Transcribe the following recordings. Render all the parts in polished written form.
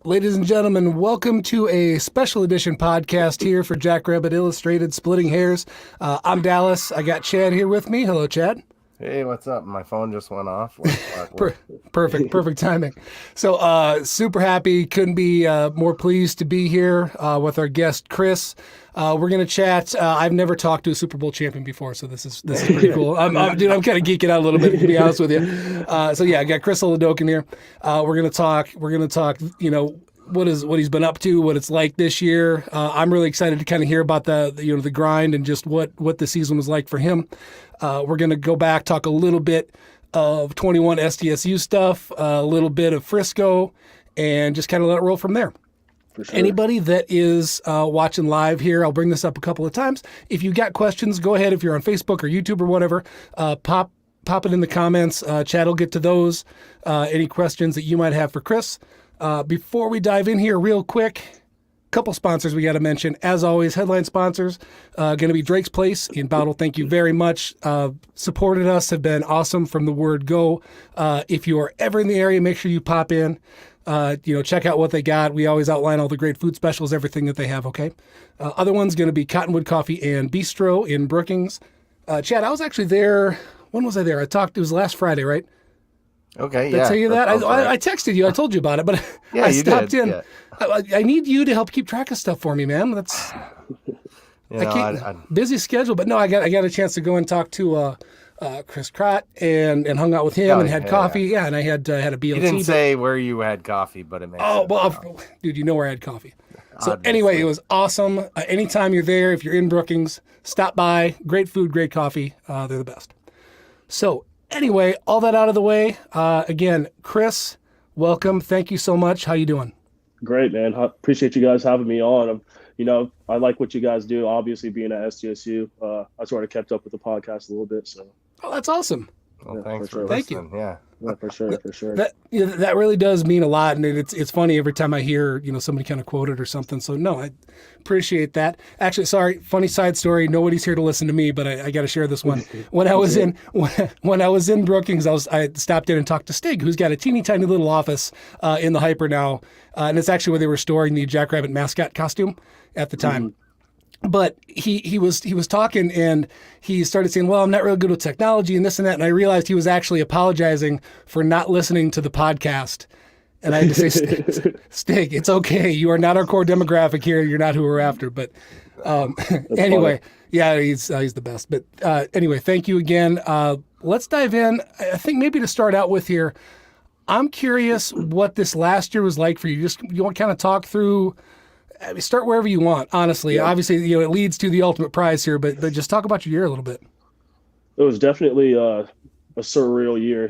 Ladies and gentlemen, welcome to a special edition podcast here for Jackrabbit Illustrated, Splitting Hairs. I'm Dallas. I got Chad here with me. Hello, Chad. Hey, what's up? My phone just went off. Perfect timing. So super happy. Couldn't be more pleased to be here with our guest, Chris. We're going to chat. I've never talked to a Super Bowl champion before, so this is pretty cool. I'm kind of geeking out a little bit, to be honest with you. So yeah, I got Chris Oladokun here. We're going to talk, what he's been up to, what it's like this year. I'm really excited to kind of hear about the grind and just what the season was like for him. We're going to go back, talk a little bit of 21 SDSU stuff, a little bit of Frisco, and just kind of let it roll from there. For sure. Anybody that is watching live here, I'll bring this up a couple of times. If you got questions, go ahead. If you're on Facebook or YouTube or whatever, pop it in the comments. Chad will get to those. Any questions that you might have for Chris. Before we dive in here real quick, couple sponsors we got to mention. As always, headline sponsors, going to be Drake's Place in Bowdle. Thank you very much. Supported us, have been awesome from the word go. If you are ever in the area, make sure you pop in. Check out what they got. We always outline all the great food specials, everything that they have, okay? Other one's going to be Cottonwood Coffee and Bistro in Brookings. Chad, I was actually there. When was I there? It was last Friday, right? Okay, Did I tell you that? I texted you. I told you about it, but yeah, I stopped in. Yeah. I need you to help keep track of stuff for me, man. That's busy schedule, but no, I got a chance to go and talk to Chris Crott and hung out with him and had coffee. Yeah, and I had a BLT. You didn't say where you had coffee, but it makes sense. Dude, you know where I had coffee. So anyway, it was awesome. Anytime you're there, if you're in Brookings, stop by. Great food, great coffee. They're the best. So anyway, all that out of the way. Again, Chris, welcome. Thank you so much. How you doing? Great, man. I appreciate you guys having me on. I like what you guys do. Obviously, being at SDSU, I sort of kept up with the podcast a little bit. So. Oh, that's awesome. Well, thanks for listening. Yeah, for sure. That really does mean a lot, and it's funny every time I hear somebody kind of quote it or something. So no, I appreciate that. Actually, sorry, funny side story. Nobody's here to listen to me, but I got to share this one. When I was in Brookings, I stopped in and talked to Stig, who's got a teeny tiny little office in the Hyper now, and it's actually where they were storing the Jackrabbit mascot costume at the time. Mm-hmm. But he was talking and he started saying, well, I'm not real good with technology and this and that. And I realized he was actually apologizing for not listening to the podcast. And I had to say, Stig, it's okay. You are not our core demographic here. You're not who we're after. But anyway, yeah, he's the best. But anyway, thank you again. Let's dive in. I think maybe to start out with here, I'm curious what this last year was like for you. You want to kind of talk through. Start wherever you want, honestly. Yeah. Obviously, it leads to the ultimate prize here, but just talk about your year a little bit. It was definitely a surreal year,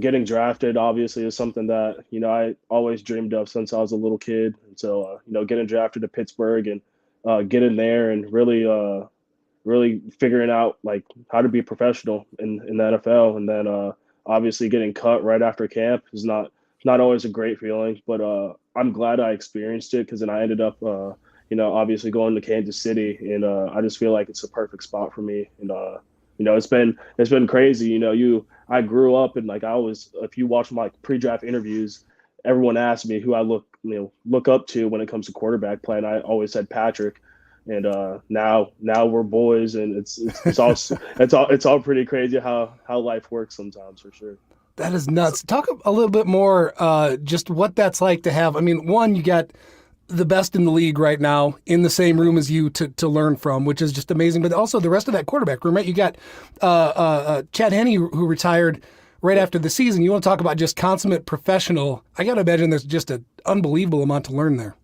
getting drafted obviously is something that, I always dreamed of since I was a little kid. And so, getting drafted to Pittsburgh and getting there and really figuring out like how to be a professional in the NFL. And then obviously getting cut right after camp is not always a great feeling, but I'm glad I experienced it because then I ended up, obviously going to Kansas City, and I just feel like it's a perfect spot for me. And it's been crazy. I grew up and like if you watch my pre-draft interviews, everyone asked me who I look up to when it comes to quarterback play, and I always said Patrick. And now we're boys, and it's all pretty crazy how life works sometimes, for sure. That is nuts. Talk a little bit more just what that's like to have. I mean, one, you got the best in the league right now in the same room as you to learn from, which is just amazing. But also the rest of that quarterback room, right? You got Chad Henne, who retired right after the season. You want to talk about just consummate professional. I got to imagine there's just an unbelievable amount to learn there.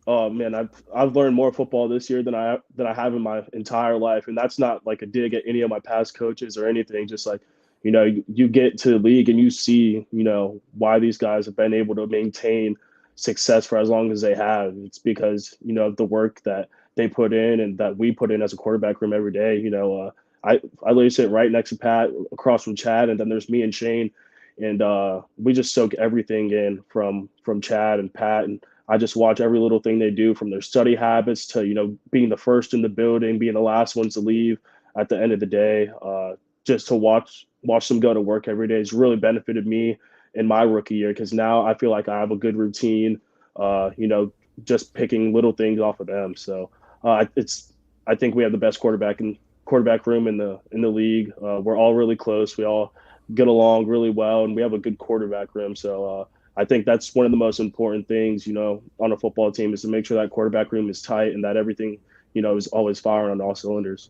Oh man, I've learned more football this year than I have in my entire life, and that's not like a dig at any of my past coaches or anything. Just like, you get to the league and you see, why these guys have been able to maintain success for as long as they have. It's because, the work that they put in and that we put in as a quarterback room every day. I literally sit right next to Pat, across from Chad, and then there's me and Shane, and we just soak everything in from Chad and Pat, and I just watch every little thing they do, from their study habits to, being the first in the building, being the last ones to leave at the end of the day. Just to watch them go to work every day has really benefited me in my rookie year, because now I feel like I have a good routine, just picking little things off of them. So I think we have the best quarterback room in the league. We're all really close. We all get along really well, and we have a good quarterback room. So I think that's one of the most important things, on a football team, is to make sure that quarterback room is tight and that everything, is always firing on all cylinders.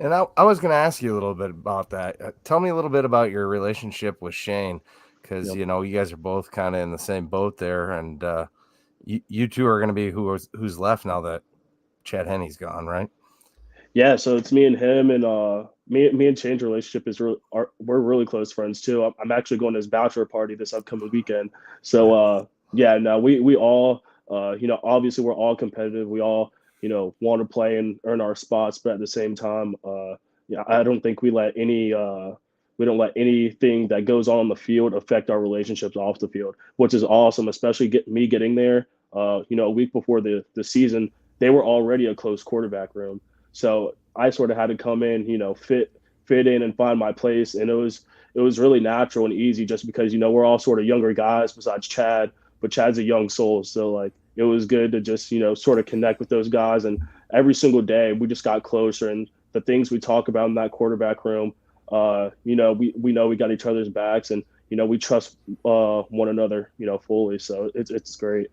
And I was going to ask you a little bit about that. Tell me a little bit about your relationship with Shane, because, Yep. you guys are both kind of in the same boat there. And you two are going to be who's left now that Chad Henne's gone, right? Yeah, so it's me and him, and me and Shane's relationship is we're really close friends too. I'm actually going to his bachelor party this upcoming weekend. So yeah, no, we all obviously we're all competitive. We all want to play and earn our spots, but at the same time, I don't think we don't let anything that goes on the field affect our relationships off the field, which is awesome. Especially getting there, a week before the season, they were already a close quarterback room. So I sort of had to come in, fit in and find my place, and it was really natural and easy, just because we're all sort of younger guys besides Chad, but Chad's a young soul, so like it was good to just sort of connect with those guys, and every single day we just got closer, and the things we talk about in that quarterback room, we know we got each other's backs, and we trust one another, fully, so it's great.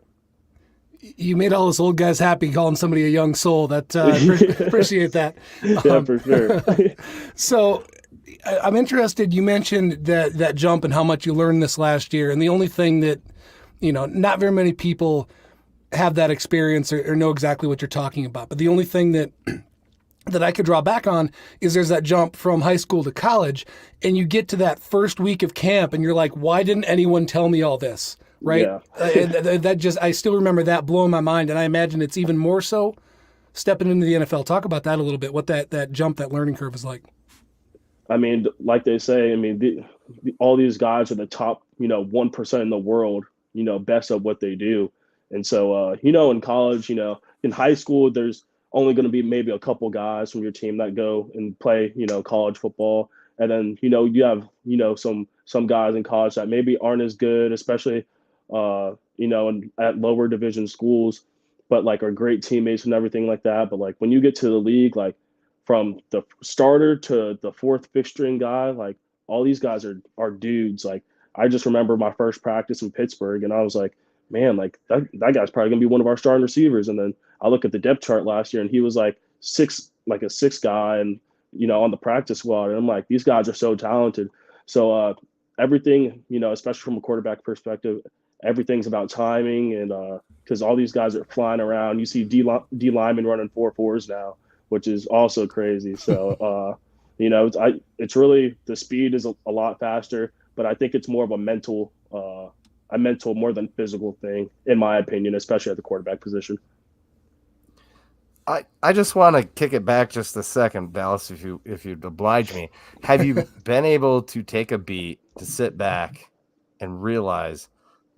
You made all those old guys happy calling somebody a young soul. That appreciate that. Yeah, for sure. So I'm interested. You mentioned that jump and how much you learned this last year. And the only thing that, not very many people have that experience or know exactly what you're talking about. But the only thing that I could draw back on is there's that jump from high school to college, and you get to that first week of camp and you're like, why didn't anyone tell me all this? Right. Yeah. I still remember that blowing my mind. And I imagine it's even more so stepping into the NFL. Talk about that a little bit, what that jump, that learning curve is like. I mean, like they say, I mean, all these guys are the top, 1% in the world, best at what they do. And so, in college, in high school, there's only going to be maybe a couple guys from your team that go and play, college football. And then, you have, some guys in college that maybe aren't as good, especially, at lower division schools, but like are great teammates and everything like that. But like when you get to the league, like from the starter to the fourth, fifth string guy, like all these guys are dudes. Like I just remember my first practice in Pittsburgh, and I was like, man, like that guy's probably gonna be one of our starting receivers. And then I look at the depth chart last year, and he was like a six guy, and on the practice squad. And I'm like, these guys are so talented. So everything, especially from a quarterback perspective, everything's about timing, and because all these guys are flying around. You see D linemen running 4.4s now, which is also crazy. So it's really, the speed is a lot faster, but I think it's more of a mental more than physical thing, in my opinion, especially at the quarterback position. I just want to kick it back just a second, Dallas, if you'd oblige me. Have you been able to take a beat to sit back and realize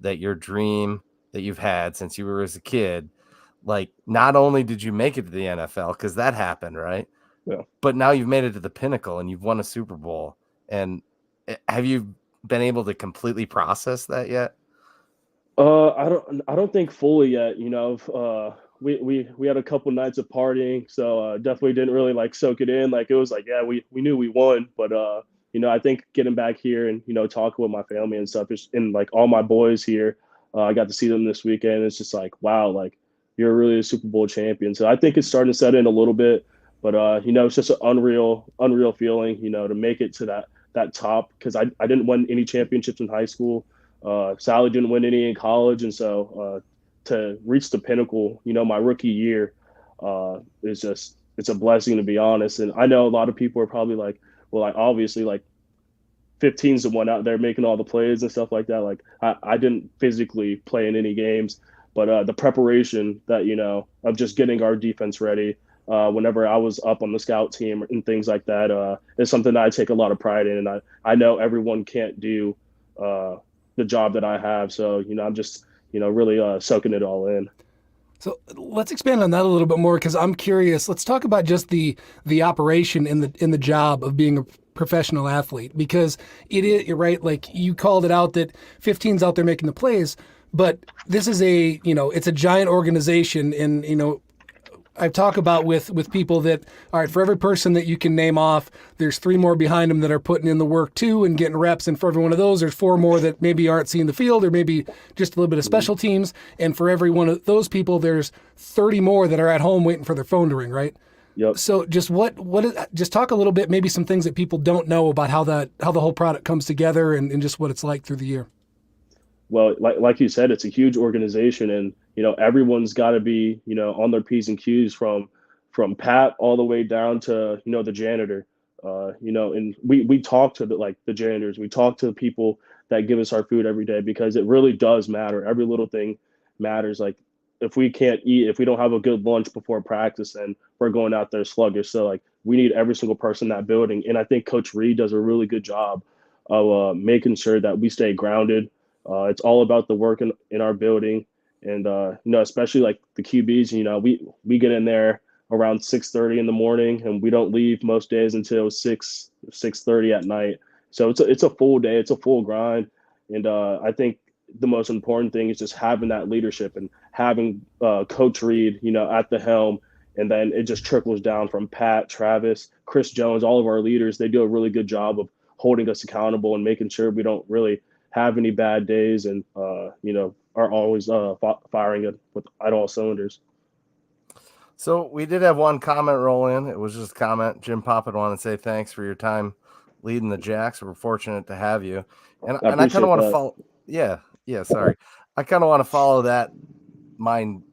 that your dream that you've had since you were as a kid, like not only did you make it to the NFL, because that happened, right? Yeah. But now you've made it to the pinnacle and you've won a Super Bowl. And have you been able to completely process that yet? I don't think fully yet. We had a couple nights of partying, so definitely didn't really like soak it in. Like it was like, yeah, we knew we won, but I think getting back here and talking with my family and stuff, and like all my boys here, I got to see them this weekend. It's just like, wow, like you're really a Super Bowl champion. So I think it's starting to set in a little bit, but it's just an unreal feeling, to make it to that top, because I didn't win any championships in high school. Sally didn't win any in college, and so to reach the pinnacle, my rookie year, it's a blessing, to be honest. And I know a lot of people are probably like, well, like obviously like 15's the one out there making all the plays and stuff like that. Like I didn't physically play in any games, but the preparation that of just getting our defense ready whenever I was up on the scout team and things like that is something that I take a lot of pride in. And I know everyone can't do the job that I have, so I'm just really soaking it all in. So let's expand on that a little bit more, because I'm curious. Let's talk about just the operation in the job of being professional athlete, because you're right, like you called it out that 15's out there making the plays, but this is it's a giant organization. And, I've talked about with people that, all right, for every person that you can name off, there's 3 more behind them that are putting in the work too and getting reps. And for every one of those, there's 4 more that maybe aren't seeing the field or maybe just a little bit of special teams. And for every one of those people, there's 30 more that are at home waiting for their phone to ring, right? Yep. So just just talk a little bit, maybe some things that people don't know about how the whole product comes together and just what it's like through the year. Well, like you said, it's a huge organization, and everyone's got to be on their P's and Q's from Pat all the way down to the janitor. And we talk to the janitors, we talk to the people that give us our food every day, because it really does matter. Every little thing matters. Like if we can't eat, if we don't have a good lunch before practice, then we're going out there sluggish. So like we need every single person in that building, and I think Coach Reed does a really good job of making sure that we stay grounded. It's all about the work in our building, and especially like the QBs. We get in there around 6:30 in the morning, and we don't leave most days until 6:30 at night. So it's a full day, it's a full grind, and I think the most important thing is just having that leadership and having Coach Reed, at the helm, and then it just trickles down from Pat, Travis, Chris Jones, all of our leaders. They do a really good job of holding us accountable and making sure we don't really have any bad days, and are always firing it at all cylinders. So we did have one comment roll in. It was just a comment. Jim Poppin wanted to say thanks for your time leading the Jacks. We're fortunate to have you, and I kind of want to follow. Yeah. Sorry, I kind of want to follow that line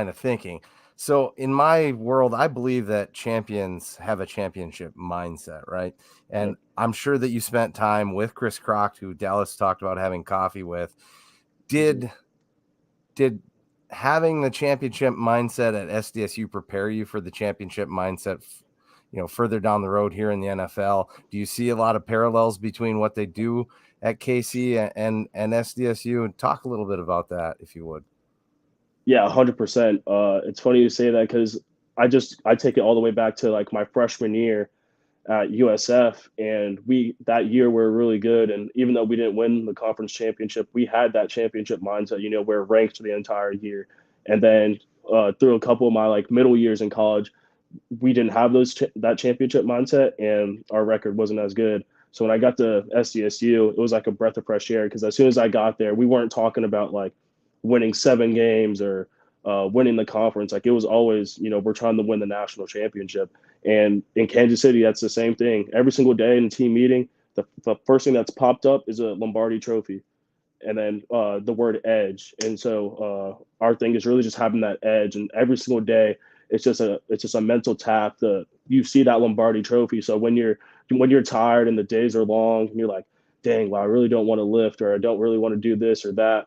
of thinking. So in my world, I believe that champions have a championship mindset, right? And I'm sure that you spent time with Chris Croct, who Dallas talked about having coffee with. Did having the championship mindset at SDSU prepare you for the championship mindset, further down the road here in the NFL? Do you see a lot of parallels between what they do at KC and SDSU? And talk a little bit about that, if you would. Yeah, 100%. It's funny you say that, because I take it all the way back to like my freshman year at USF, and that year we were really good. And even though we didn't win the conference championship, we had that championship mindset. We're ranked the entire year. And then through a couple of my like middle years in college, we didn't have that championship mindset, and our record wasn't as good. So when I got to SDSU, it was like a breath of fresh air, because as soon as I got there, we weren't talking about like winning 7 games or winning the conference. Like it was always, we're trying to win the national championship. And in Kansas City, that's the same thing. Every single day in the team meeting, the first thing that's popped up is a Lombardi trophy, and then the word edge. And so our thing is really just having that edge. And every single day, it's just a mental tap. You see that Lombardi trophy. So when you're tired and the days are long, and you're like, dang, well, I really don't want to lift, or I don't really want to do this or that.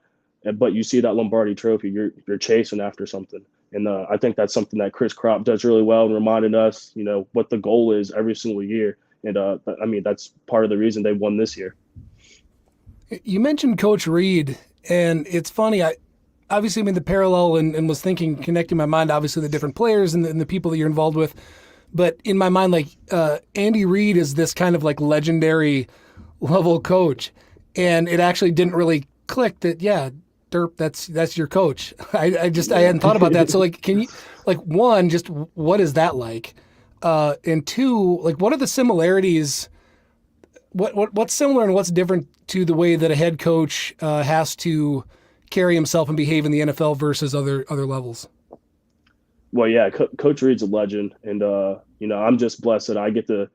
But you see that Lombardi trophy, you're chasing after something. And I think that's something that Chris Cropp does really well, and reminding us, what the goal is every single year. And I mean, that's part of the reason they won this year. You mentioned Coach Reed, and it's funny. I obviously made the parallel and was connecting my mind, obviously, the different players and the people that you're involved with. But in my mind, like Andy Reid is this kind of like legendary level coach. And it actually didn't really click that, yeah, Derp, that's your coach. I hadn't thought about that. So like, can you, like, one, just what is that like? And two, like, what are the similarities? What's similar and what's different to the way that a head coach has to carry himself and behave in the NFL versus other levels? Well, yeah, Coach Reed's a legend, and I'm just blessed that I get to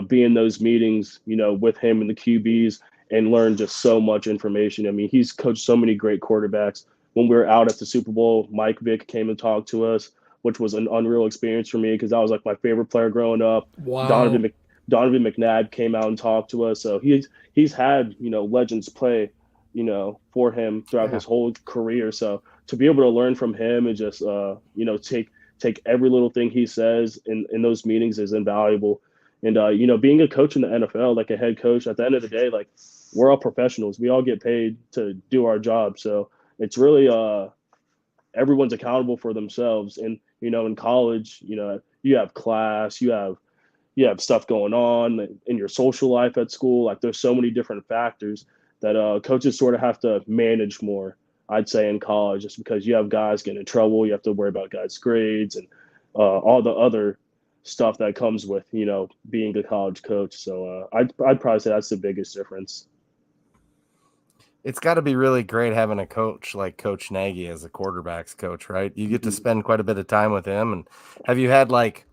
be in those meetings, with him and the QBs, and learn just so much information. I mean, he's coached so many great quarterbacks. When we were out at the Super Bowl, Mike Vick came and talked to us, which was an unreal experience for me, because that was like my favorite player growing up. Wow. Donovan McNabb came out and talked to us. So he's had, legends play, for him throughout his whole career. So to be able to learn from him and just, take every little thing he says in those meetings is invaluable. And, being a coach in the NFL, like a head coach, at the end of the day, like, we're all professionals. We all get paid to do our job. So it's really everyone's accountable for themselves. And, in college, you have class, you have, you have stuff going on in your social life at school. Like there's so many different factors that coaches sort of have to manage more, I'd say, in college, just because you have guys getting in trouble. You have to worry about guys' grades and all the other stuff that comes with, being a college coach. So I'd probably say that's the biggest difference. It's got to be really great having a coach like Coach Nagy as a quarterback's coach, right? You get to spend quite a bit of time with him. And have you had like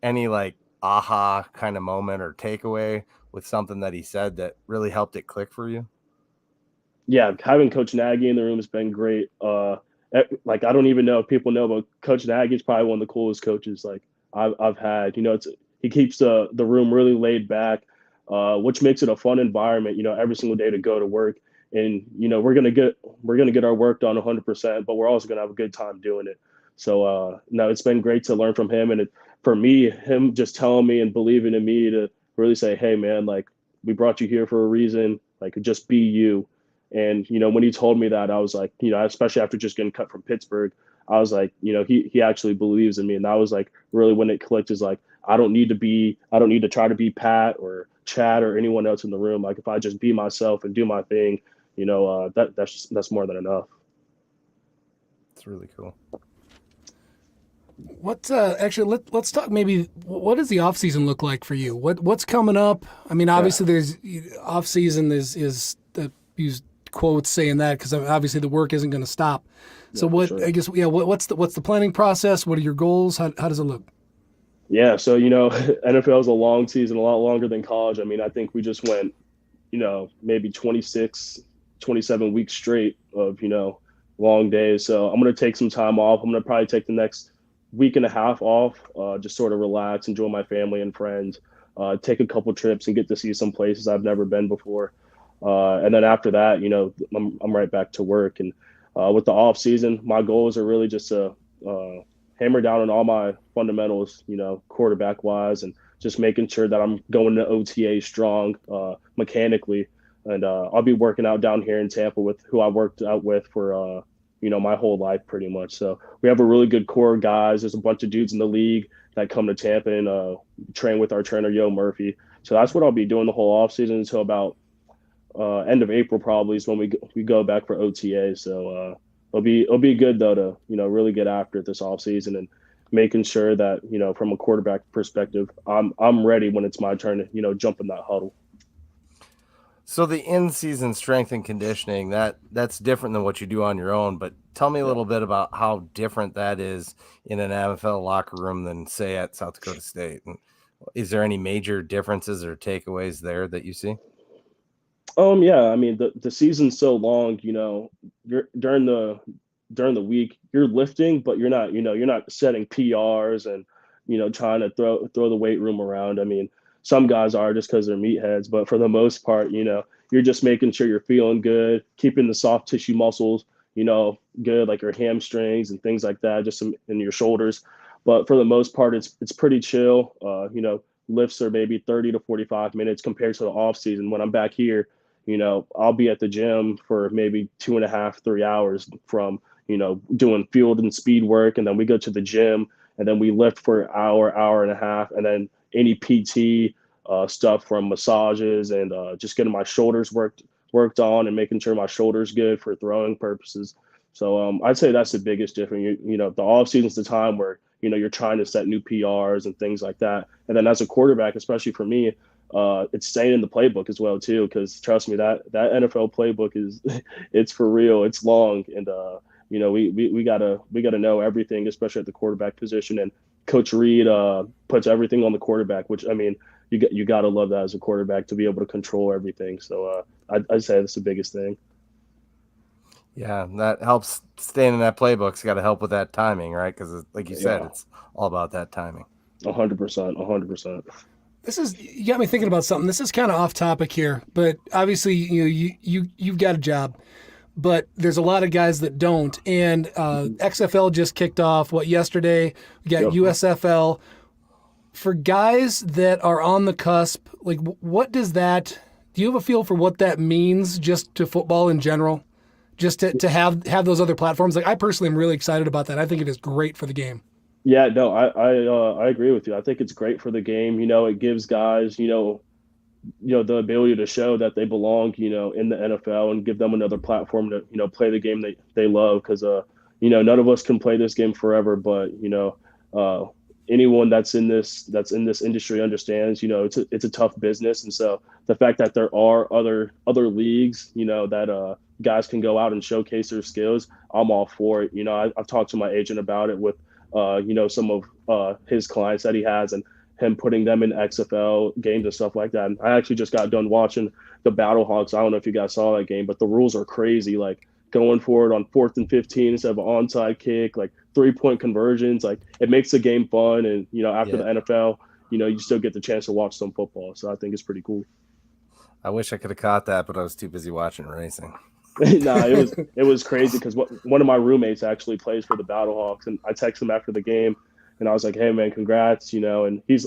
any like aha kind of moment or takeaway with something that he said that really helped it click for you? Yeah, having Coach Nagy in the room has been great. Like I don't even know if people know, but Coach Nagy is probably one of the coolest coaches like I've had. He keeps the room really laid back, which makes it a fun environment. Every single day to go to work, and we're gonna get our work done 100%, but we're also gonna have a good time doing it. So no, it's been great to learn from him, and for me, him just telling me and believing in me to really say, hey man, like we brought you here for a reason, like just be you. And when he told me that, I was like, especially after just getting cut from Pittsburgh, I was like, he actually believes in me, and that was like really when it clicked. Is like I don't need to try to be Pat or Chad or anyone else in the room. Like if I just be myself and do my thing, that's more than enough. It's really cool. What actually let's talk maybe what does the off season look like for you? What's coming up? I mean, obviously there's off season is the use quotes saying that because obviously the work isn't going to stop. So Sure. I guess what's the planning process? What are your goals? How does it look? Yeah, so NFL is a long season, a lot longer than college. I mean, I think we just went, maybe 26, 27 weeks straight of long days. So I'm going to take some time off. I'm going to probably take the next week and a half off, just sort of relax, enjoy my family and friends, take a couple trips and get to see some places I've never been before. And then after that, I'm right back to work. And with the off season, my goals are really just to hammer down on all my fundamentals, quarterback wise, and just making sure that I'm going to OTA strong mechanically. And I'll be working out down here in Tampa with who I worked out with for my whole life pretty much. So we have a really good core of guys. There's a bunch of dudes in the league that come to Tampa and train with our trainer, Yo Murphy. So that's what I'll be doing the whole offseason until about end of April probably is when we go back for OTA. So it'll be good though to really get after it this offseason and making sure that from a quarterback perspective, I'm ready when it's my turn to jump in that huddle. So the in-season strength and conditioning, that's different than what you do on your own, but tell me a little bit about how different that is in an NFL locker room than, say, at South Dakota State. And is there any major differences or takeaways there that you see? Yeah, I mean the season's so long, you're during the week you're lifting, but you're not setting PRs and trying to throw the weight room around. I mean, some guys are just because they're meatheads, but for the most part, you're just making sure you're feeling good, keeping the soft tissue muscles, good, like your hamstrings and things like that, just in your shoulders. But for the most part, it's pretty chill. Lifts are maybe 30 to 45 minutes compared to the off season. When I'm back here, I'll be at the gym for maybe 2.5, 3 hours from, doing field and speed work. And then we go to the gym and then we lift for an hour and a half. And then any PT stuff from massages and just getting my shoulders worked on and making sure my shoulder's good for throwing purposes. So I'd say that's the biggest difference. The off season's the time where, you're trying to set new PRs and things like that. And then as a quarterback, especially for me, it's staying in the playbook as well too, because trust me, that NFL playbook it's for real. It's long, and we gotta know everything, especially at the quarterback position. And Coach Reed puts everything on the quarterback, which I mean, you gotta love that as a quarterback to be able to control everything. So I'd say that's the biggest thing. Yeah, that helps. Staying in that playbook's got to help with that timing, right? Because like you said, it's all about that timing. 100%. You got me thinking about something. This is kind of off topic here, but obviously you've got a job, but there's a lot of guys that don't. And XFL just kicked off yesterday. We got USFL. For guys that are on the cusp, like what does that? Do you have a feel for what that means just to football in general? Just to have those other platforms. Like I personally am really excited about that. I think it is great for the game. Yeah, no, I agree with you. I think it's great for the game. It gives guys, the ability to show that they belong, in the NFL and give them another platform to, play the game they love. Because, none of us can play this game forever, but, uh, anyone that's in this industry understands, it's a tough business. And so the fact that there are other leagues, that guys can go out and showcase their skills, I'm all for it. I've talked to my agent about it with, some of his clients that he has, and him putting them in XFL games and stuff like that. And I actually just got done watching the Battlehawks. I don't know if you guys saw that game, but the rules are crazy. Like going for it on 4th and 15 instead of an onside kick, like 3-point conversions. Like it makes the game fun. And, after the NFL, you still get the chance to watch some football. So I think it's pretty cool. I wish I could have caught that, but I was too busy watching racing. Nah, it was crazy because one of my roommates actually plays for the Battlehawks, and I texted him after the game, and I was like, "Hey man, congrats!" And he's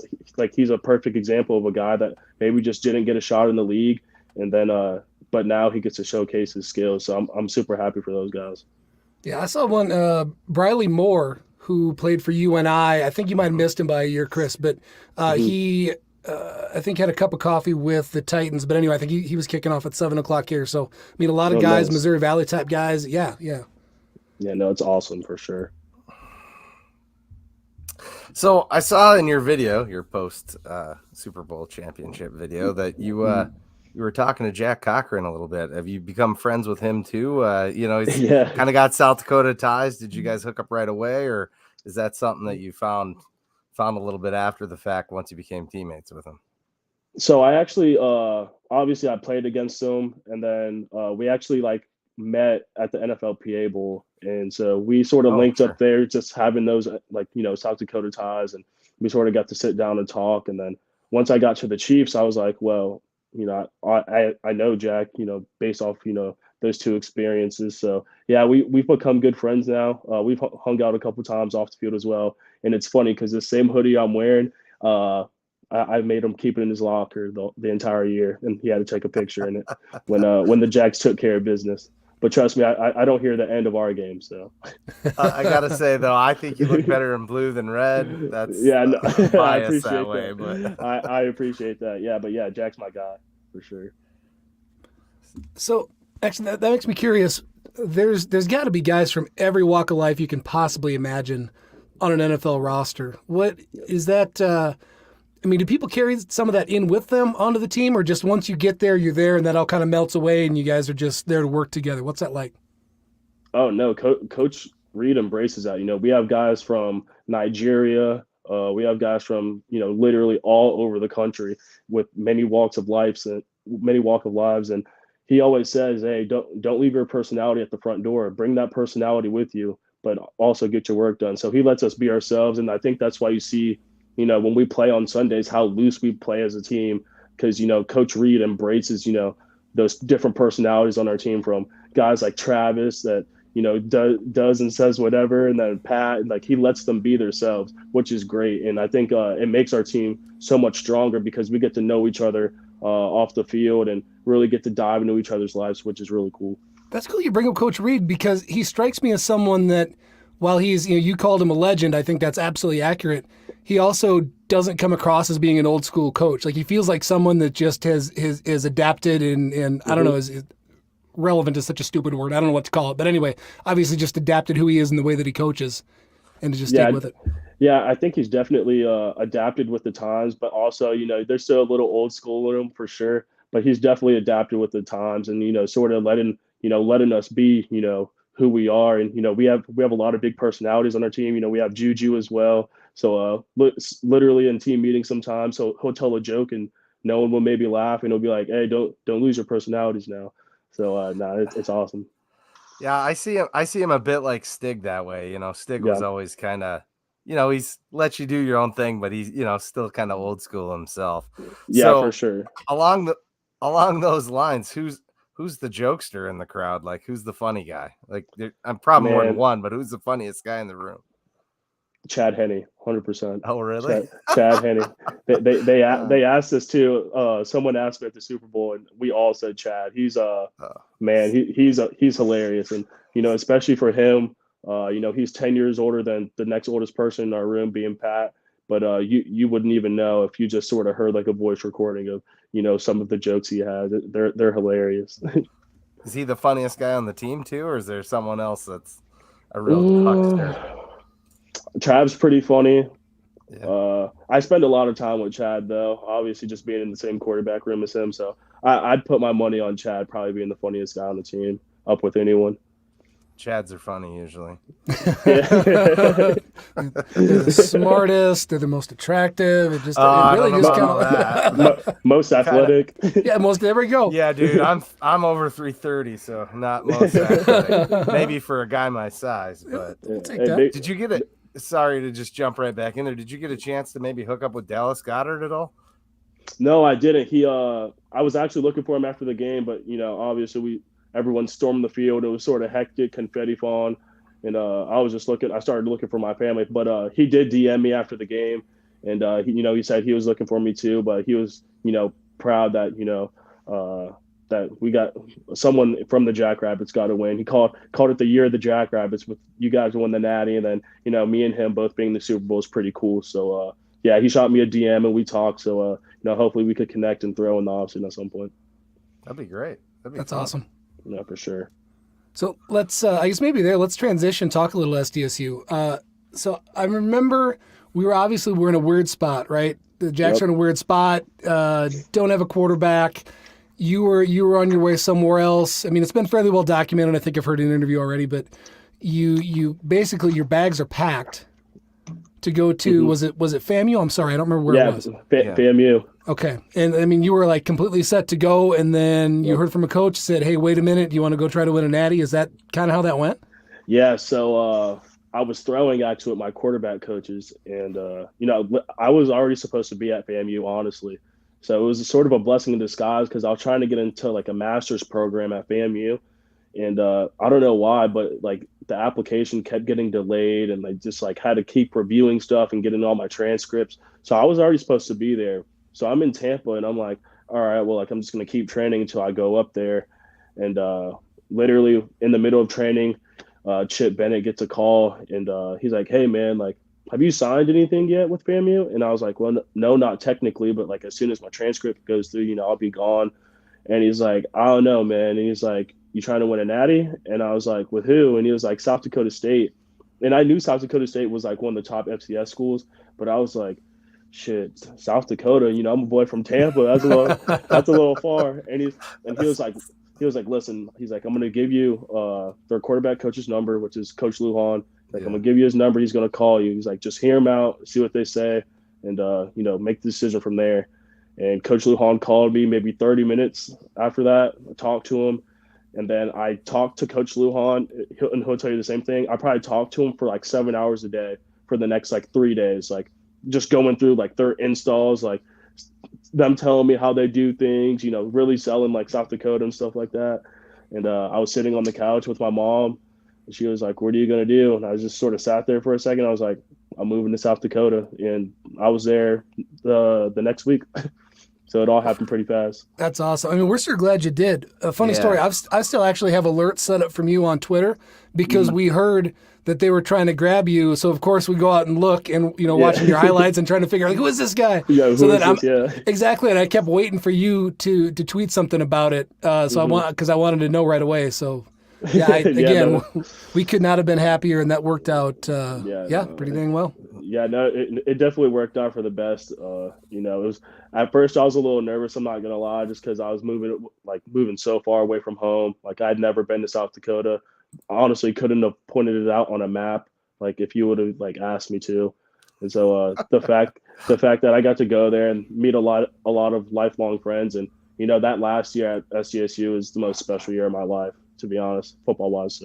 a perfect example of a guy that maybe just didn't get a shot in the league, and then but now he gets to showcase his skills. So I'm super happy for those guys. Yeah, I saw one, Briley Moore, who played for UNI. I think you might have missed him by a year, Chris, but he, I think, had a cup of coffee with the Titans. But anyway, I think he was kicking off at 7 o'clock here. So, I mean, a lot of guys, nice. Missouri Valley type guys. Yeah. Yeah, no, it's awesome for sure. So I saw in your video, your post Super Bowl championship video, that you were talking to Jack Cochran a little bit. Have you become friends with him too? He's kind of got South Dakota ties. Did you guys hook up right away, or is that something that you found a little bit after the fact once you became teammates with him? So I actually, obviously I played against him, and then we actually met at the NFLPA Bowl. And so we sort of linked up there, just having those South Dakota ties, and we sort of got to sit down and talk. And then once I got to the Chiefs, I was like, well, I know Jack, based off, those two experiences. So yeah, we've become good friends now. We've hung out a couple times off the field as well. And it's funny because the same hoodie I'm wearing, I made him keep it in his locker the entire year, and he had to take a picture in it when the Jacks took care of business. But trust me, I don't hear the end of our game. So I gotta say though, I think you look better in blue than red. That's no, I appreciate that way, that. but I appreciate that. Yeah, but yeah, Jack's my guy for sure. So actually, that makes me curious. There's got to be guys from every walk of life you can possibly imagine on an NFL roster. What is that? I mean, do people carry some of that in with them onto the team, or just once you get there, you're there, and that all kind of melts away, and you guys are just there to work together? What's that like? Oh no, Coach Reed embraces that. We have guys from Nigeria. We have guys from literally all over the country with many walks of lives, and he always says, "Hey, don't leave your personality at the front door. Bring that personality with you, but also get your work done." So he lets us be ourselves, and I think that's why you see, when we play on Sundays, how loose we play as a team, because, Coach Reed embraces, those different personalities on our team, from guys like Travis that, does and says whatever, and then Pat, he lets them be themselves, which is great. And I think it makes our team so much stronger because we get to know each other off the field and really get to dive into each other's lives, which is really cool. That's cool you bring up Coach Reed, because he strikes me as someone that, while he's, you called him a legend, I think that's absolutely accurate. He also doesn't come across as being an old school coach. Like, he feels like someone that just has adapted and I don't know, is relevant is such a stupid word. I don't know what to call it. But anyway, obviously just adapted who he is in the way that he coaches and to just stick with it. Yeah, I think he's definitely adapted with the times, but also, there's still a little old school in him for sure. But he's definitely adapted with the times, and, sort of letting us be, who we are. And, we have a lot of big personalities on our team. We have Juju as well. So literally in team meetings sometimes, so he'll tell a joke and no one will maybe laugh, and he'll be like, "Hey, don't lose your personalities now." So it's awesome. Yeah, I see him a bit like Stig that way. Stig was always kind of, he's lets you do your own thing, but he's, still kind of old school himself. Yeah, so, for sure. Along those lines, who's the jokester in the crowd? Like, who's the funny guy? Like, I'm probably more than one, but who's the funniest guy in the room? Chad Henne, 100%. Oh, really? Chad Henne. They asked us too. Someone asked me at the Super Bowl, and we all said Chad. He's man, he's hilarious, and especially for him, He's 10 years older than the next oldest person in our room, being Pat. But you wouldn't even know if you just sort of heard like a voice recording of, some of the jokes he has. They're hilarious. Is he the funniest guy on the team too, or is there someone else that's a real huckster? Trav's pretty funny. Yeah. I spend a lot of time with Chad, though, obviously just being in the same quarterback room as him. So I'd put my money on Chad probably being the funniest guy on the team, up with anyone. Chads are funny usually. They're the smartest. They're the most attractive. It really just kind of most athletic. Yeah, there we go. Yeah, dude, I'm over 330, so not most athletic. Maybe for a guy my size, but We'll take that. Did you get it? Sorry to just jump right back in there. Did you get a chance to maybe hook up with Dallas Goedert at all? No, I didn't. I was actually looking for him after the game, but obviously everyone stormed the field. It was sort of hectic, confetti falling, and I started looking for my family. But he did DM me after the game, and he said he was looking for me too. But he was proud that that we got someone from the Jackrabbits got a win. He called it the year of the Jackrabbits, with you guys won the Natty, and then me and him both being in the Super Bowl is pretty cool. So yeah, he shot me a DM and we talked. So hopefully we could connect and throw in the offseason at some point. That'd be great. That's awesome. Yeah, for sure. So let's I guess maybe let's transition, talk a little SDSU. So I remember we're in a weird spot, right? The Jacks are in a weird spot. Don't have a quarterback. You were on your way somewhere else. I mean, it's been fairly well documented. I think I've heard an interview already, but you basically, your bags are packed to go to, was it FAMU? I'm sorry, I don't remember where it was. FAMU. Okay. And I mean, you were like completely set to go, and then you heard from a coach, said, hey, wait a minute, do you want to go try to win a Natty? Is that kind of how that went? Yeah, so I was throwing actually with my quarterback coaches, and I was already supposed to be at FAMU, honestly. So it was sort of a blessing in disguise, because I was trying to get into like a master's program at FAMU, and I don't know why, but like the application kept getting delayed, and I just like had to keep reviewing stuff and getting all my transcripts. So I was already supposed to be there. So I'm in Tampa, and I'm like, all right, well, like I'm just gonna keep training until I go up there. And literally in the middle of training, Chip Bennett gets a call, and he's like, hey man, like, have you signed anything yet with FAMU? And I was like, well, no, not technically, but like as soon as my transcript goes through, I'll be gone. And he's like, I don't know, man. And he's like, you trying to win a Natty? And I was like, with who? And he was like, South Dakota State. And I knew South Dakota State was like one of the top FCS schools, but I was like, shit, South Dakota, I'm a boy from Tampa. That's a little far. And he was like, listen, he's like, I'm going to give you their quarterback coach's number, which is Coach Lujan. Like, I'm going to give you his number. He's going to call you. He's like, just hear him out, see what they say, and, make the decision from there. And Coach Lujan called me maybe 30 minutes after that. I talked to him. And then I talked to Coach Lujan, and he'll tell you the same thing. I probably talked to him for like 7 hours a day for the next like 3 days, like just going through like their installs, like them telling me how they do things, really selling like South Dakota and stuff like that. And I was sitting on the couch with my mom, and she was like, what are you going to do? And I just sort of sat there for a second. I was like, I'm moving to South Dakota. And I was there the next week. So it all happened pretty fast. That's awesome. I mean, we're so glad you did. A funny story. I still actually have alerts set up from you on Twitter, because we heard that they were trying to grab you. So of course we go out and look, and watching your highlights and trying to figure out, like, who is this guy? Yeah, exactly. And I kept waiting for you to tweet something about it. Because I wanted to know right away. So yeah, we could not have been happier, and that worked out. Pretty dang well. Yeah, no, it definitely worked out for the best. It was, at first I was a little nervous, I'm not gonna lie, just because I was moving so far away from home. Like, I'd never been to South Dakota. I honestly couldn't have pointed it out on a map, like if you would have like asked me to. And so the fact that I got to go there and meet a lot of lifelong friends, and that last year at SDSU is the most special year of my life, to be honest, football wise.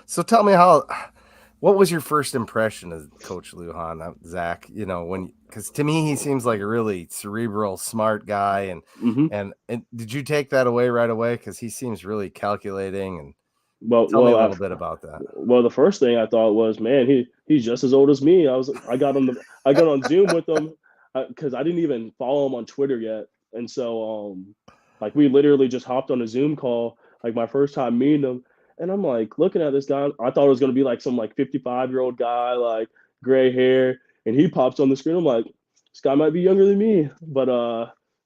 So tell me, what was your first impression of Coach Lujan, Zach? Because to me, he seems like a really cerebral, smart guy. And did you take that away right away? Because he seems really calculating. And tell me a little bit about that. Well, the first thing I thought was, man, he's just as old as me. I got on Zoom with him because I didn't even follow him on Twitter yet. And so, we literally just hopped on a Zoom call, like my first time meeting him. And I'm like looking at this guy. I thought it was going to be like some like 55-year-old guy, like gray hair. And he pops on the screen. I'm like, this guy might be younger than me. But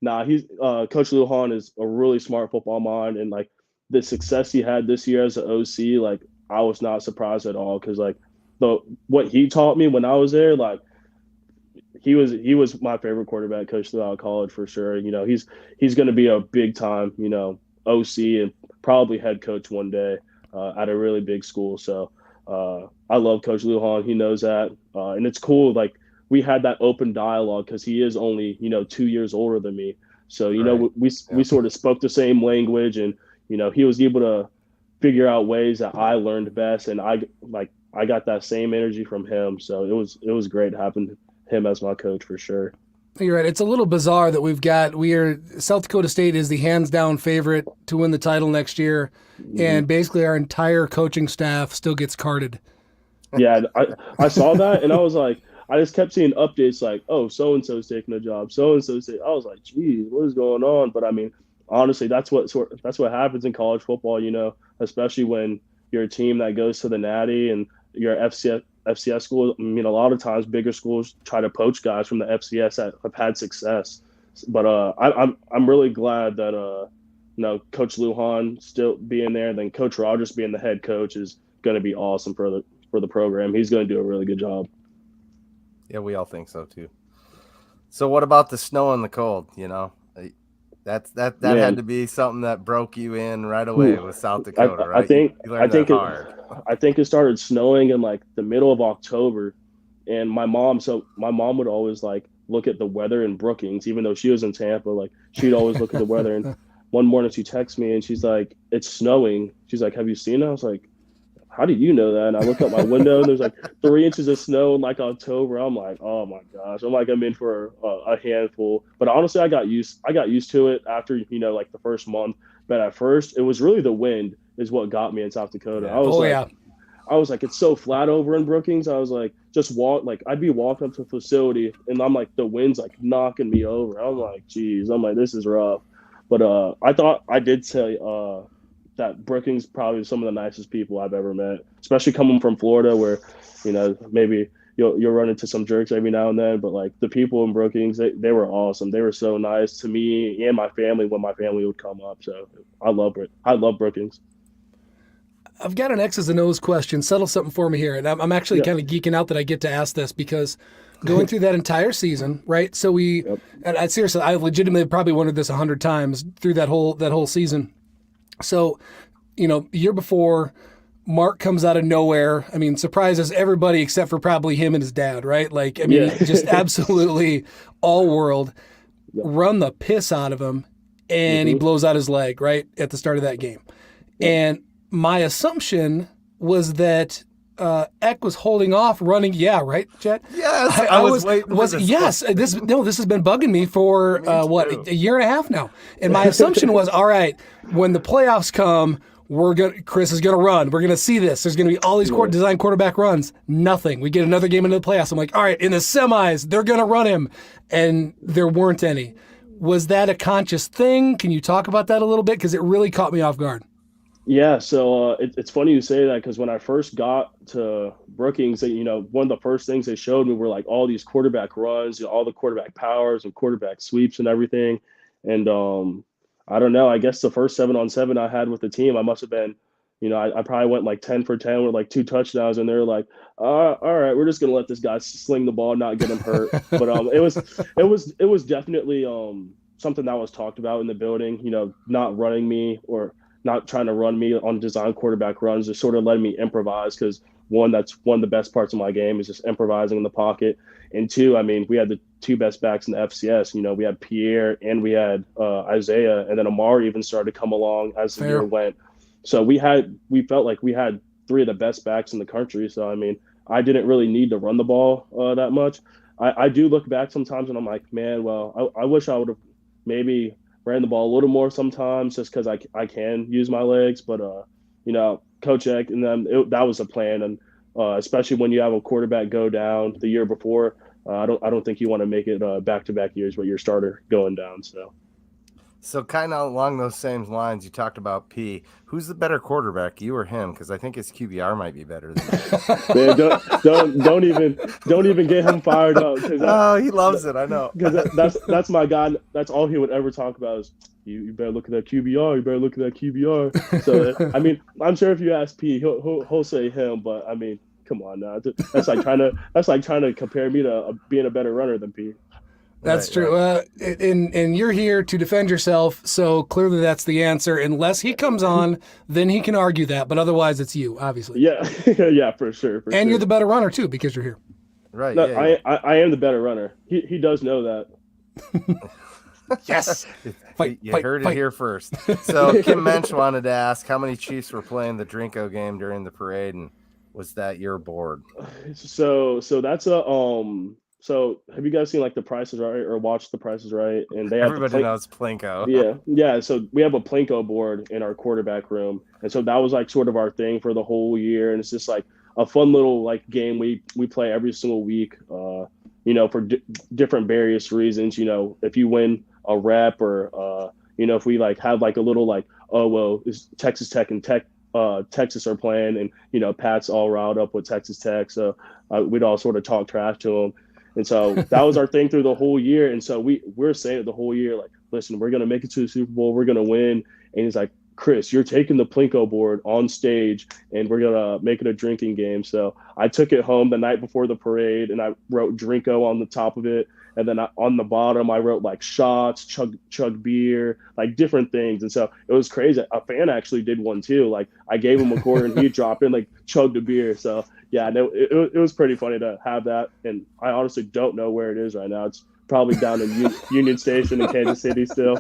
nah, he's Coach Lujan is a really smart football mind. And like the success he had this year as an OC, like I was not surprised at all. Cause like what he taught me when I was there, like he was my favorite quarterback coach throughout college for sure. You know, he's going to be a big time, you know, OC and probably head coach one day at a really big school. So I love Coach Lujan. He knows that, and it's cool. Like we had that open dialogue because he is only 2 years older than me. So we sort of spoke the same language, and he was able to figure out ways that I learned best, and I got that same energy from him. So it was great having him as my coach for sure. You're right. It's a little bizarre that South Dakota State is the hands down favorite to win the title next year, and basically our entire coaching staff still gets carded. Yeah, I saw that, and I was like, I just kept seeing updates like, oh, so and so's taking a job, so and so's. I was like, geez, what is going on? But I mean, honestly, that's what happens in college football. Especially when you're a team that goes to the Natty and you're FCS school. I mean, a lot of times bigger schools try to poach guys from the FCS that have had success. But I'm really glad that Coach Lujan still being there, and then Coach Rogers being the head coach is going to be awesome for the program. He's going to do a really good job. Yeah, we all think so too. So what about the snow and the cold? That had to be something that broke you in right away with South Dakota, right? I think it started snowing in like the middle of October, and my mom would always like look at the weather in Brookings, even though she was in Tampa. Like she'd always look at the weather, and one morning she texts me and she's like, "It's snowing." She's like, "Have you seen it?" I was like, how did you know that? And I look out my window and there's like 3 inches of snow in like October. I'm like, oh my gosh. I'm in for a handful. But honestly, I got used to it after, like the first month. But at first, it was really the wind is what got me in South Dakota. Yeah. I was like, it's so flat over in Brookings. I was like, I'd be walking up to the facility and I'm like, the wind's like knocking me over. I'm like, geez, this is rough. But I did say that Brookings probably some of the nicest people I've ever met, especially coming from Florida where, maybe you'll run into some jerks every now and then, but like the people in Brookings, they were awesome. They were so nice to me and my family when my family would come up. So I love Brookings. I've got an X's and O's question. Settle something for me here. And I'm actually kind of geeking out that I get to ask this because going through that entire season, right? So and I seriously, I legitimately probably wondered this 100 times through that whole season. So, the year before, Mark comes out of nowhere. I mean, surprises everybody except for probably him and his dad, right? Like, I mean, just absolutely all world. Run the piss out of him, and he blows out his leg right at the start of that game. And my assumption was that Eck was holding off running. Yeah, right, Jet? Yes, I was waiting for this. Yes, this has been bugging me for a year and a half now. And my assumption was, all right, when the playoffs come, Chris is gonna run. We're gonna see this. There's gonna be all these design quarterback runs. Nothing. We get another game into the playoffs. I'm like, all right, in the semis, they're gonna run him, and there weren't any. Was that a conscious thing? Can you talk about that a little bit? Because it really caught me off guard. Yeah, so it's funny you say that because when I first got to Brookings, one of the first things they showed me were like all these quarterback runs, all the quarterback powers and quarterback sweeps and everything. And I don't know, I guess the first 7-on-7 I had with the team, I must have been, I probably went like 10 for 10 with like 2 touchdowns, and they're like, all right, we're just gonna let this guy sling the ball and not get him hurt. But it was definitely something that was talked about in the building, not running me or not trying to run me on design quarterback runs, just sort of letting me improvise because that's one of the best parts of my game is just improvising in the pocket. And two, I mean, we had the 2 best backs in the FCS. We had Pierre and we had Isaiah, and then Amari even started to come along as the year went. So we felt like we had 3 of the best backs in the country. So, I mean, I didn't really need to run the ball that much. I do look back sometimes and I'm like, man, well, I wish I would have maybe ran the ball a little more sometimes just because I can use my legs. But, Coach Eck and them, that was the plan. And especially when you have a quarterback go down the year before, I don't think you want to make it back-to-back years with your starter going down. So kind of along those same lines, you talked about P. Who's the better quarterback, you or him? Because I think his QBR might be better than you. Man, don't even get him fired up Oh, he loves it. I know. because that's my guy. That's all he would ever talk about is you better look at that QBR. You better look at that QBR. So I mean, I'm sure if you ask P, he'll say him. But I mean, come on now. That's like trying to compare me to being a better runner than P. That's true. Right. And you're here to defend yourself, so clearly that's the answer. Unless he comes on, then he can argue that. But otherwise, it's you, obviously. Yeah, yeah, for sure. And you're the better runner too because you're here. Right. No, yeah. I am the better runner. He does know that. Yes. You heard it here first. So Kim Mensch wanted to ask how many Chiefs were playing the Drinko game during the parade, and was that your board? So that's a So have you guys seen like The Price is Right or watched The Price is Right? And they have everybody knows Plinko. Yeah. So we have a Plinko board in our quarterback room, and so that was like sort of our thing for the whole year. And it's just like a fun little like game we play every single week. For different various reasons. If you win a rep or if we like have like a little like it's Texas Tech and Texas are playing, and Pat's all riled up with Texas Tech, so we'd all sort of talk trash to him. And so that was our thing through the whole year. And so we're saying it the whole year, like, listen, we're going to make it to the Super Bowl. We're going to win. And he's like, Chris, you're taking the Plinko board on stage and we're going to make it a drinking game. So I took it home the night before the parade and I wrote Drinko on the top of it. And then on the bottom, I wrote like shots, chug beer, like different things. And so it was crazy. A fan actually did one too. Like I gave him a quarter and he dropped in, like chugged a beer. So yeah, no, it was pretty funny to have that. And I honestly don't know where it is right now. It's probably down in Union Station in Kansas City still.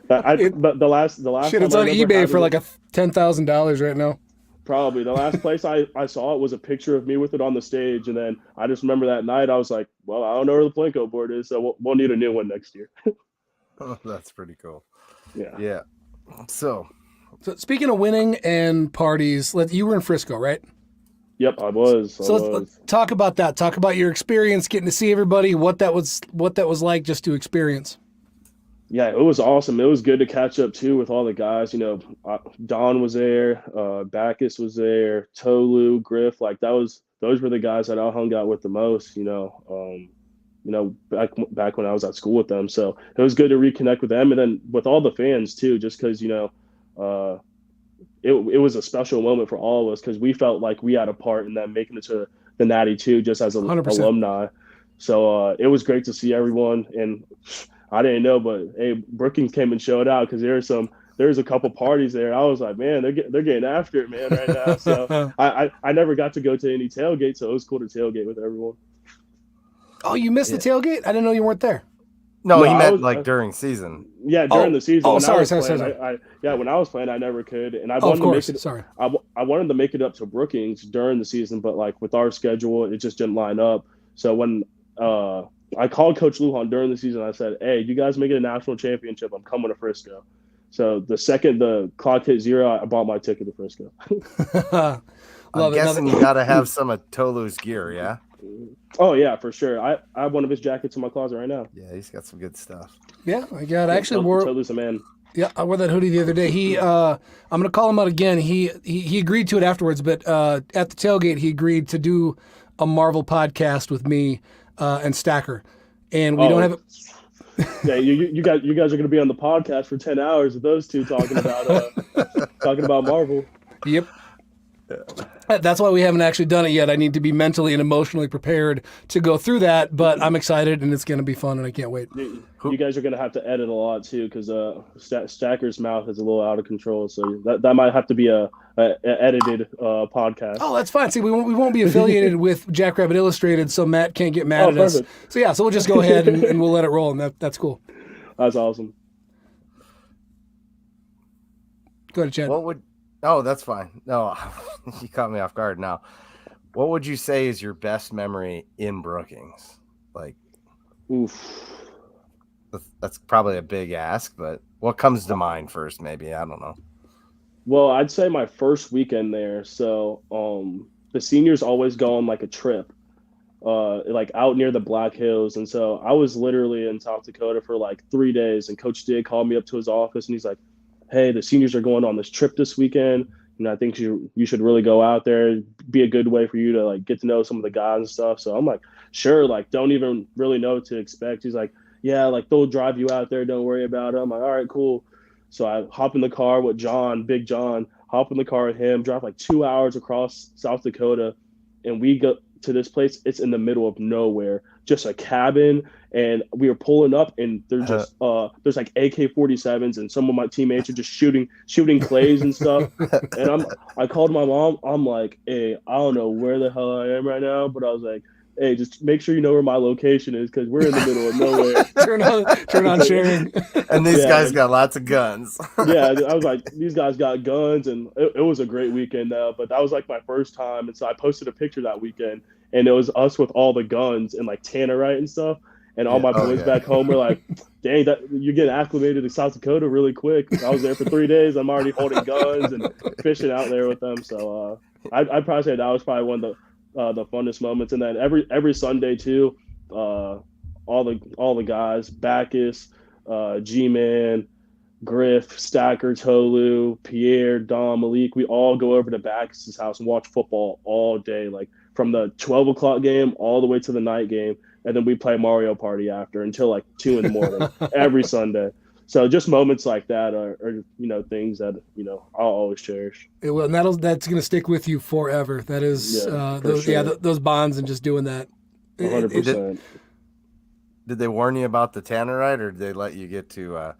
But the last shit, it's on eBay for like $10,000 right now. Probably the last place I saw it was a picture of me with it on the stage, and then I just remember that night I was like, well, I don't know where the Plinko board is, so we'll need a new one next year. Oh, that's pretty cool. Yeah. So speaking of winning and parties, you were in Frisco, right? Yep, I was. Let's talk about that. Talk about your experience getting to see everybody, what that was like just to experience. Yeah, it was awesome. It was good to catch up too with all the guys. Don was there, Backus was there, Tolu, Griff. Like those were the guys that I hung out with the most. Back when I was at school with them. So it was good to reconnect with them, and then with all the fans too. Just because it was a special moment for all of us because we felt like we had a part in them making it to the Natty too, just as 100%. Alumni. So it was great to see everyone and. I didn't know, but hey, Brookings came and showed out because there's a couple parties there. I was like, man, they're getting after it, man, right now. So I never got to go to any tailgate, so it was cool to tailgate with everyone. Oh, you missed the tailgate? I didn't know you weren't there. No, he meant during season. Yeah, during the season. Oh, sorry. When I was playing, I never could, and I wanted to make it. Sorry. I wanted to make it up to Brookings during the season, but like with our schedule, it just didn't line up. So when I called Coach Lujan during the season. I said, hey, you guys make it a national championship, I'm coming to Frisco. So the second the clock hit 0, I bought my ticket to Frisco. I'm guessing you got to have some of Tolu's gear, yeah? Oh, yeah, for sure. I have one of his jackets in my closet right now. Yeah, he's got some good stuff. Yeah, I actually wore – Tolu's a man. Yeah, I wore that hoodie the other day. I'm going to call him out again. He agreed to it afterwards, but at the tailgate, he agreed to do a Marvel podcast with me and Stacker, and we don't have it. Yeah, you guys are going to be on the podcast for 10 hours with those two talking about Marvel. Yep. That's why we haven't actually done it yet. I need to be mentally and emotionally prepared to go through that, but I'm excited and it's going to be fun and I can't wait. You guys are going to have to edit a lot too because Stacker's mouth is a little out of control, so that might have to be a edited podcast. Oh, that's fine. See, we won't be affiliated with Jackrabbit Illustrated, so Matt can't get mad at us. So yeah, so we'll just go ahead and we'll let it roll, and that's cool. That's awesome. Go ahead, Chad. Oh, that's fine. No, you caught me off guard now. What would you say is your best memory in Brookings? Like, oof. That's probably a big ask, but what comes to mind first, maybe? I don't know. Well, I'd say my first weekend there. So the seniors always go on like a trip. like out near the Black Hills. And so I was literally in South Dakota for like 3 days. And Coach Dig called me up to his office and he's like, "Hey, the seniors are going on this trip this weekend. I think you should really go out there. It'd be a good way for you to like get to know some of the guys and stuff." So I'm like, "Sure." Like, don't even really know what to expect. He's like, "Yeah, like they'll drive you out there. Don't worry about it." I'm like, "All right, cool." So I hop in the car with John, Big John, hop in the car with him, drive like 2 hours across South Dakota, and we go to this place. It's in the middle of nowhere, just a cabin. And we were pulling up, and there's like AK-47s, and some of my teammates are just shooting clays and stuff. And I called my mom. I'm like, "Hey, I don't know where the hell I am right now," but I was like, "Hey, just make sure you know where my location is because we're in the middle of nowhere." turn on sharing. And these guys got lots of guns. Yeah, I was like, these guys got guns, and it was a great weekend. But that was like my first time, and so I posted a picture that weekend, and it was us with all the guns and like tannerite and stuff. And all my boys back home were like, "Dang, that you're getting acclimated to South Dakota really quick." I was there for 3 days. I'm already holding guns and fishing out there with them. So I'd probably say that was probably one of the funnest moments. And then every Sunday too, all the guys, Bacchus, G-Man, Griff, Stacker, Tolu, Pierre, Dom, Malik, we all go over to Bacchus's house and watch football all day, like from the 12 o'clock game all the way to the night game. And then we play Mario Party after until like 2 in the morning every Sunday. So just moments like that are things that, I'll always cherish. It will, and that's going to stick with you forever. That is, those bonds and just doing that. 100%. Did they warn you about the tannerite, or did they let you get to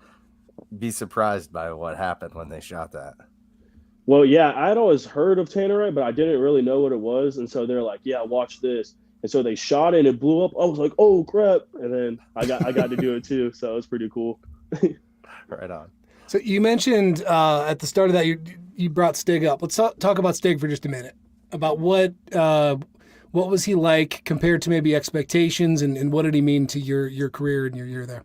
be surprised by what happened when they shot that? Well, yeah, I'd always heard of tannerite, but I didn't really know what it was. And so they're like, "Yeah, watch this." And so they shot it and it blew up. I was like, "Oh crap!" And then I got to do it too, so it was pretty cool. Right on. So you mentioned at the start of that you brought Stig up. Let's talk about Stig for just a minute. About what was he like compared to maybe expectations, and what did he mean to your career and your year there?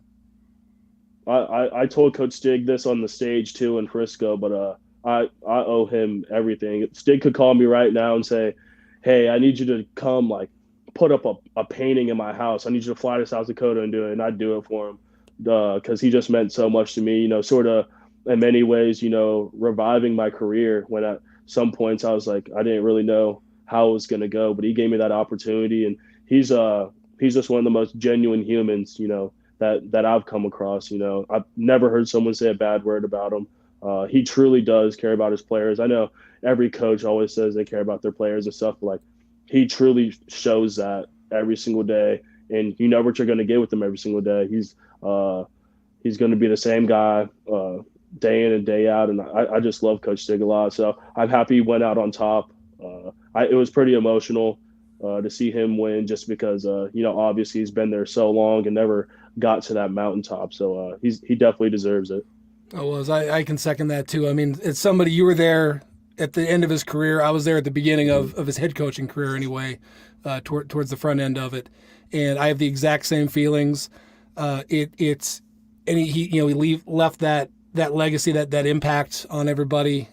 I told Coach Stig this on the stage too in Frisco, but I owe him everything. Stig could call me right now and say, "Hey, I need you to come like put up a painting in my house. I need you to fly to South Dakota and do it," and I'd do it for him because he just meant so much to me. Sort of in many ways, reviving my career when at some points I was like I didn't really know how it was going to go, but he gave me that opportunity, and he's just one of the most genuine humans, that I've come across. I've never heard someone say a bad word about him. He truly does care about his players. I know every coach always says they care about their players and stuff, but like he truly shows that every single day, and you know what you're going to get with him every single day. He's going to be the same guy day in and day out, and I just love Coach Stig a lot. So I'm happy he went out on top. It was pretty emotional to see him win, just because obviously he's been there so long and never got to that mountaintop. So he definitely deserves it. I can second that too. I mean, it's somebody, you were there at the end of his career. I was there at the beginning of his head coaching career anyway, towards the front end of it. And I have the exact same feelings. He left that legacy, that impact on everybody.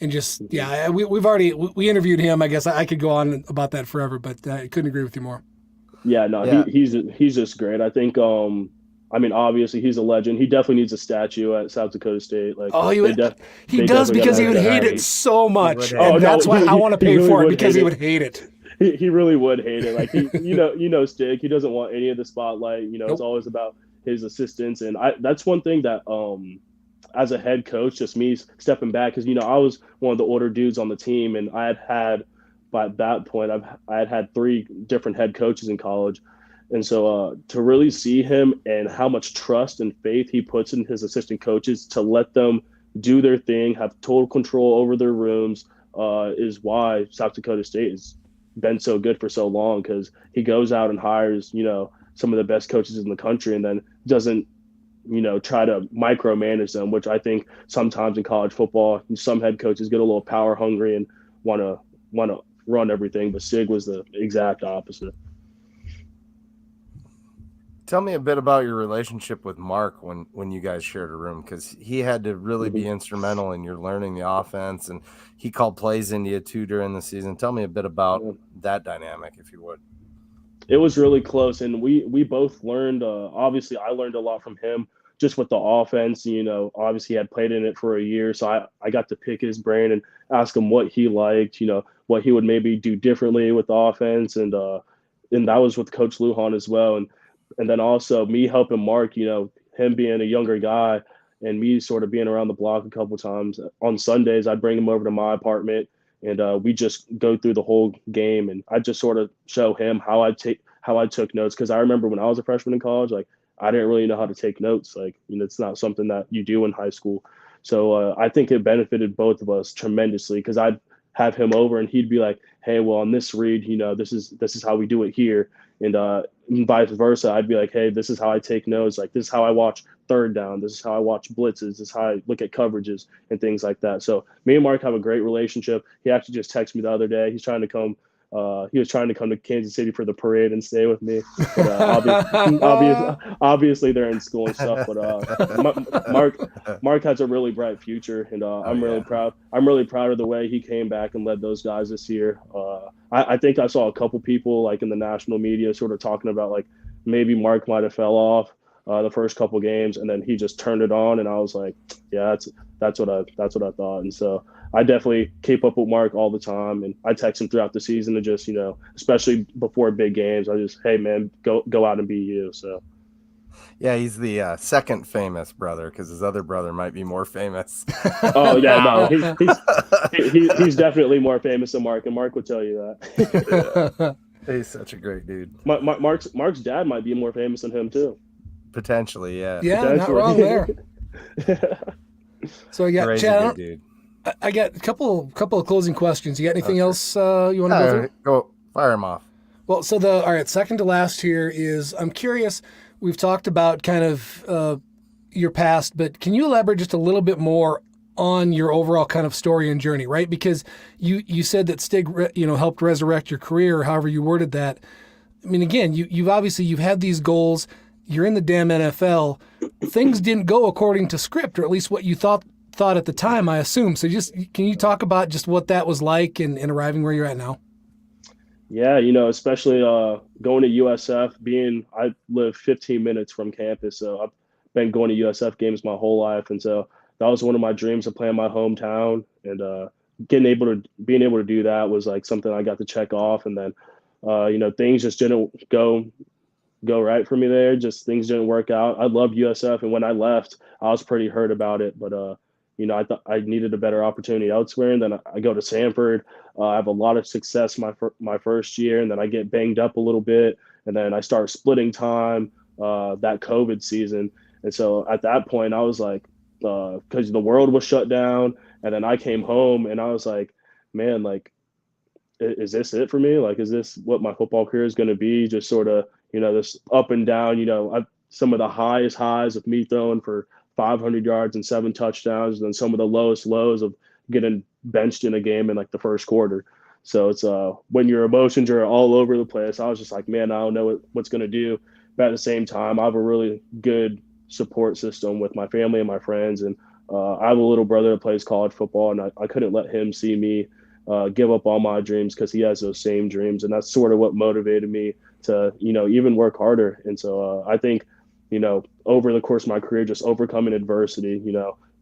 And just, we interviewed him. I guess I could go on about that forever, but I couldn't agree with you more. Yeah, no, yeah. He's just great. I think, obviously he's a legend. He definitely needs a statue at South Dakota State. Like, he does, because he would hate it so much. That's why I want to pay for it, because he would hate it. He really would hate it. Like Stig, he doesn't want any of the spotlight. Nope. It's always about his assistants, and that's one thing that as a head coach, just me stepping back, because I was one of the older dudes on the team, and I had by that point I had 3 different head coaches in college. And so to really see him and how much trust and faith he puts in his assistant coaches to let them do their thing, have total control over their rooms, is why South Dakota State has been so good for so long, because he goes out and hires, some of the best coaches in the country, and then doesn't, try to micromanage them, which I think sometimes in college football, some head coaches get a little power hungry and want to run everything. But Stig was the exact opposite. Tell me a bit about your relationship with Mark when you guys shared a room, because he had to really be instrumental in your learning the offense, and he called plays into you too during the season. Tell me a bit about that dynamic, if you would. it was really close, and we both learned. Obviously, I learned a lot from him just with the offense. Obviously, he had played in it for a year, so I got to pick his brain and ask him what he liked. What he would maybe do differently with the offense, and that was with Coach Lujan as well, and then also me helping Mark. Him being a younger guy and me sort of being around the block a couple times on Sundays, I'd bring him over to my apartment and we just go through the whole game, and I just sort of show him how I took notes, because I remember when I was a freshman in college, like I didn't really know how to take notes. Like it's not something that you do in high school. So I think it benefited both of us tremendously, because I'd have him over and he'd be like, "Hey, well on this read, this is how we do it here," and vice versa. I'd be like, "Hey, this is how I take notes. Like this is how I watch third down. This is how I watch blitzes. This is how I look at coverages and things like that." So me and Mark have a great relationship. He actually just texted me the other day. He's trying to come. He was trying to come to Kansas City for the parade and stay with me. But obviously they're in school and stuff. But Mark has a really bright future, and I'm really proud. I'm really proud of the way he came back and led those guys this year. I think I saw a couple people like in the national media sort of talking about like maybe Mark might have fell off the first couple games, and then he just turned it on, and I was like, yeah, that's what I thought. And so I definitely keep up with Mark all the time, and I text him throughout the season to just, especially before big games, I just, hey man, go out and be you. So yeah, he's the second famous brother, because his other brother might be more famous. Oh yeah, no, he's definitely more famous than Mark, and Mark would tell you that. Yeah. He's such a great dude. Mark's dad might be more famous than him too. Potentially, yeah. Yeah, Potentially. not wrong there. So I got Crazy Chad. good dude. I got a couple of closing questions. You got anything else you want to go through? Go fire him off. Well, so all right, second to last here is, I'm curious. We've talked about kind of your past, but can you elaborate just a little bit more on your overall kind of story and journey, right? Because you said that Stig, helped resurrect your career, or however you worded that. I mean, again, you've had these goals. You're in the damn NFL. Things didn't go according to script, or at least what you thought at the time, I assume. So can you talk about just what that was like in arriving where you're at now? Yeah, especially going to USF, I live 15 minutes from campus, so I've been going to USF games my whole life, and so that was one of my dreams, to play in my hometown, and being able to do that was like something I got to check off. And then things just didn't go right for me there. Just things didn't work out. I loved USF, and when I left, I was pretty hurt about it, but I thought I needed a better opportunity elsewhere, and then I go to Sanford. I have a lot of success my first year, and then I get banged up a little bit, and then I start splitting time that COVID season. And so at that point, I was like, because the world was shut down, and then I came home, and I was like, man, like, is this it for me? Like, is this what my football career is going to be? Just sort of, this up and down. Some of the highest highs of me throwing for 500 yards and 7 touchdowns, and then some of the lowest lows of getting benched in a game in like the first quarter. So it's when your emotions are all over the place, I was just like, man, I don't know what's going to do. But at the same time, I have a really good support system with my family and my friends. And I have a little brother that plays college football, and I couldn't let him see me give up all my dreams, because he has those same dreams. And that's sort of what motivated me to, even work harder. And so I think, over the course of my career, just overcoming adversity,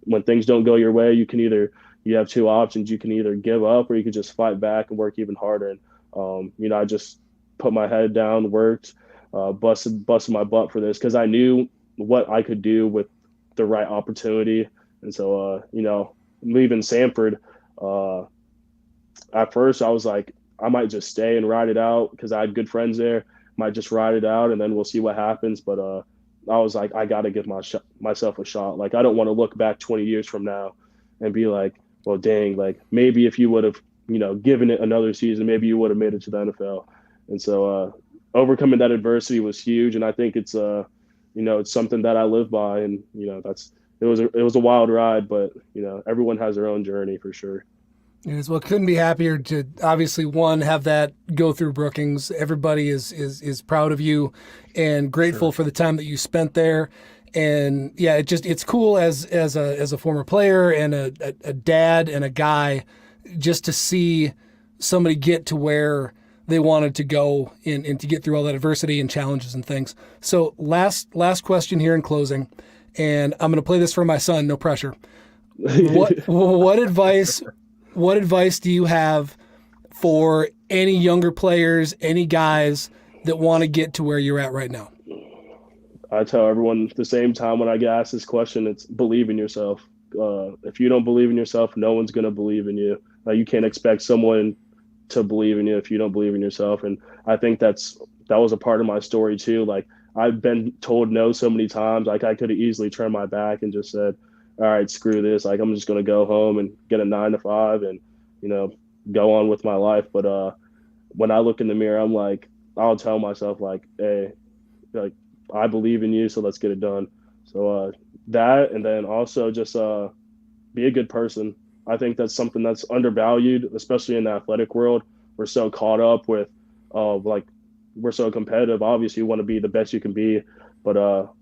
when things don't go your way, you have 2 options. You can either give up, or you can just fight back and work even harder. And, I just put my head down, worked, busted my butt for this, because I knew what I could do with the right opportunity. And so, leaving Sanford, at first I was like, I might just stay and ride it out, because I had good friends there. Might just ride it out, and then we'll see what happens. But I was like, I got to give myself a shot. Like, I don't want to look back 20 years from now and be like, well, dang, like maybe if you would have, given it another season, maybe you would have made it to the NFL. And so overcoming that adversity was huge. And I think it's, it's something that I live by. And, it was a wild ride, but, everyone has their own journey for sure. Yes, well, couldn't be happier to obviously, one, have that go through Brookings. Everybody is proud of you and grateful for the time that you spent there. And yeah, it's cool as a former player and a dad and a guy, just to see somebody get to where they wanted to go and to get through all that adversity and challenges and things. So last question here in closing, and I'm going to play this for my son. No pressure. What advice do you have for any younger players, any guys that want to get to where you're at right now? I tell everyone at the same time when I get asked this question, it's believe in yourself. If you don't believe in yourself, no one's going to believe in you. You can't expect someone to believe in you if you don't believe in yourself. And I think that was a part of my story too. Like, I've been told no so many times. Like, I could have easily turned my back and just said, all right, screw this. Like, I'm just going to go home and get a 9 to 5 and, go on with my life. But when I look in the mirror, I'm like, I'll tell myself like, hey, like, I believe in you, so let's get it done. So that, and then also just be a good person. I think that's something that's undervalued, especially in the athletic world. We're so caught up with, we're so competitive. Obviously, you want to be the best you can be. But,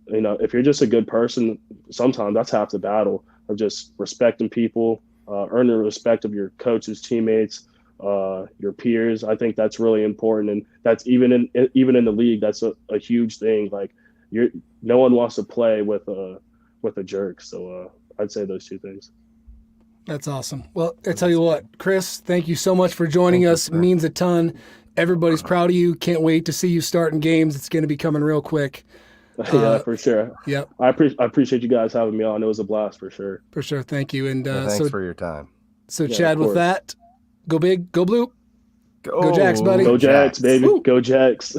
if you're just a good person, sometimes that's half the battle of just respecting people, earning the respect of your coaches, teammates, your peers. I think that's really important. And that's even in the league, that's a huge thing. Like, no one wants to play with a jerk. So I'd say those two things. That's awesome. Well, I tell you what, Chris, thank you so much for joining us. It means a ton. Everybody's proud of you. Can't wait to see you starting games. It's going to be coming real quick. Yeah, for sure. Yep. I appreciate you guys having me on. It was a blast for sure. For sure. Thank you. And thanks for your time. So Chad, with that, go big, go blue, go Jacks, buddy. Go Jacks, baby. Woo. Go Jacks.